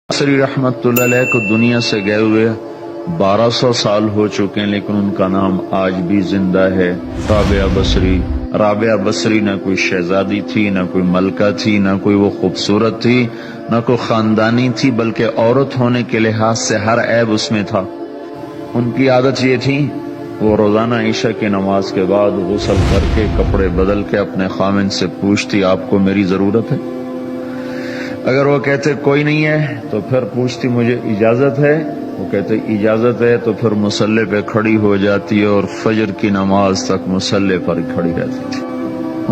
बसरी रहमतुल्लाह अलैह को दुनिया से गए हुए 1200 साल हो चुके हैं, लेकिन उनका नाम आज भी जिंदा है। राबिया बसरी। राबिया बसरी न कोई शहजादी थी, न कोई मलका थी, न कोई वो खूबसूरत थी, न कोई खानदानी थी, बल्कि औरत होने के लिहाज से हर ऐब उसमें था। उनकी आदत ये थी, वो रोजाना ईशा की नमाज के बाद गुस्ल करके कपड़े बदल के अपने खामिन से पूछती, आपको मेरी जरूरत है? अगर वो कहते कोई नहीं है तो फिर पूछती, मुझे इजाजत है? वो कहते इजाजत है, तो फिर मुसल्ले पे खड़ी हो जाती है और फजर की नमाज तक मुसल्ले पर खड़ी रहती थी।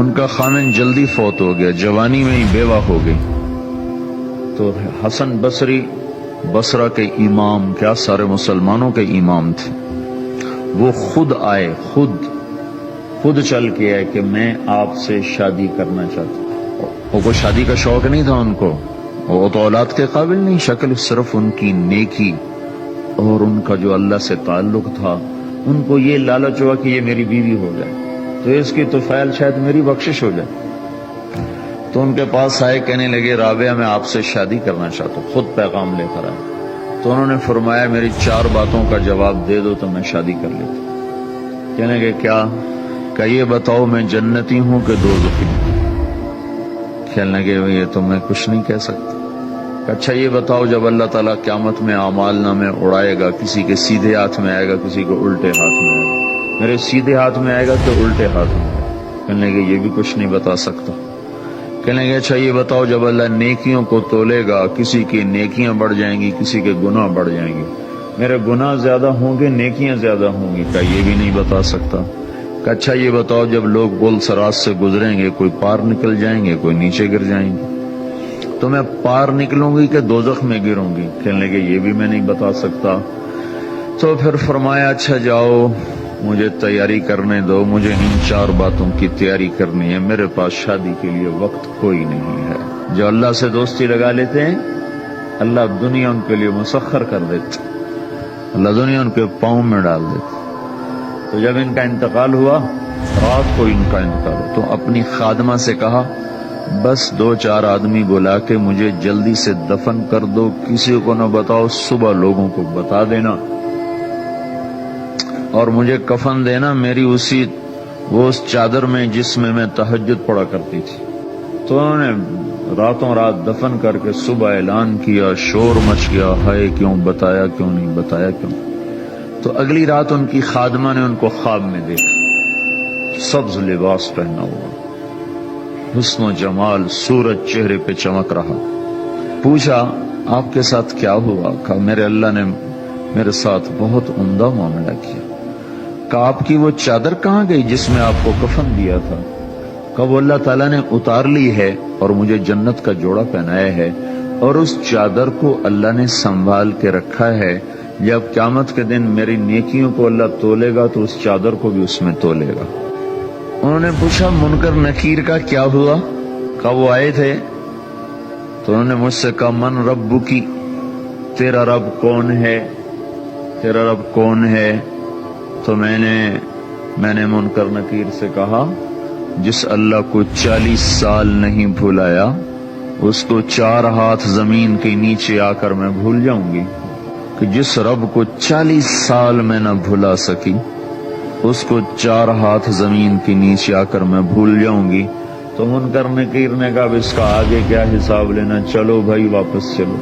उनका खामिन जल्दी फौत हो गया, जवानी में ही बेवा हो गई। तो हसन बसरी बसरा के इमाम, क्या सारे मुसलमानों के इमाम थे, वो खुद आए, खुद चल के आए कि मैं आपसे शादी करना चाहता हूँ। वो कोई शादी का शौक नहीं था उनको, वो तो औलाद के काबिल नहीं, शक्ल सिर्फ उनकी नेकी और उनका जो अल्लाह से ताल्लुक था। उनको ये लालच हुआ कि ये मेरी बीवी हो जाए तो इसकी तो फैल शायद मेरी बख्शिश हो जाए। तो उनके पास आए, कहने लगे राबिया मैं आपसे शादी करना चाहता हूँ, खुद पैगाम लेकर आए। तो उन्होंने फरमाया मेरी 4 बातों का जवाब दे दो तो मैं शादी कर लेता। कहने लगे क्या ये बताओ मैं जन्नती हूँ कि दोज़खी हूँ? कहने लगे ये तो मैं कुछ नहीं कह सकता। अच्छा ये बताओ, जब अल्लाह ताला क़यामत में आमाल नामे उड़ाएगा, किसी के सीधे हाथ में आएगा, किसी को उल्टे हाथ में आएगा, मेरे सीधे हाथ में आएगा तो उल्टे हाथ में आएगा? कहने लगे ये भी कुछ नहीं बता सकता। कहने लगे अच्छा ये बताओ, जब अल्लाह नेकियों को तोलेगा, किसी की नेकियां बढ़ जाएंगी, किसी के गुनाह बढ़ जाएंगे, मेरे गुनाह ज्यादा होंगे, नेकियां ज्यादा होंगी? क्या ये भी नहीं बता सकता। अच्छा ये बताओ, जब लोग पुल सरात से गुजरेंगे, कोई पार निकल जाएंगे, कोई नीचे गिर जाएंगे, तो मैं पार निकलूंगी कि दोजख में गिरूंगी? कहने लगे ये भी मैं नहीं बता सकता। तो फिर फरमाया अच्छा जाओ, मुझे तैयारी करने दो, मुझे इन 4 बातों की तैयारी करनी है, मेरे पास शादी के लिए वक्त कोई नहीं है। जो अल्लाह से दोस्ती लगा लेते हैं, अल्लाह दुनिया उनके लिए मुसख्खर कर देते, अल्लाह दुनिया उनके पाँव में डाल देते। तो जब इनका इंतकाल हुआ, रात को इनका इंतकाल हुआ, तो अपनी खादमा से कहा बस 2-4 आदमी बुला के मुझे जल्दी से दफन कर दो, किसी को न बताओ, सुबह लोगों को बता देना और मुझे कफन देना मेरी उस चादर में जिसमें मैं तहज्जुद पढ़ा करती थी। तो उन्होंने रातों रात दफन करके सुबह ऐलान किया, शोर मच गया, हाय क्यों बताया, क्यों नहीं बताया, क्यों? तो अगली रात उनकी खादमा ने उनको ख्वाब में देखा, सब्ज लिबास पहना हुआ, हुस्न जमाल, सूरज चेहरे पे चमक रहा। पूछा आपके साथ क्या हुआ? कहा मेरे अल्लाह ने मेरे साथ बहुत उम्दा मामला किया। कहा आपकी वो चादर कहाँ गई जिसमें आपको कफन दिया था? कहा वो अल्लाह ताला ने उतार ली है और मुझे जन्नत का जोड़ा पहनाया है, और उस चादर को अल्लाह ने संभाल के रखा है। जब क़यामत के दिन मेरी नेकियों को अल्लाह तोलेगा तो उस चादर को भी उसमें तोलेगा। उन्होंने पूछा मुनकर नकीर का क्या हुआ? कहा वो आए थे तो उन्होंने मुझसे कहा मन रब्बुकी, तेरा रब कौन है, तेरा रब कौन है? तो मैंने मुनकर नकीर से कहा जिस अल्लाह को 40 साल नहीं भुलाया, उसको 4 हाथ जमीन के नीचे आकर मैं भूल जाऊंगी। कि जिस रब को 40 साल में न भुला सकी, उसको 4 हाथ जमीन के नीचे आकर मैं भूल जाऊंगी। तो मुनकर नकीर ने कहा इसका आगे क्या हिसाब लेना, चलो भाई वापस चलो।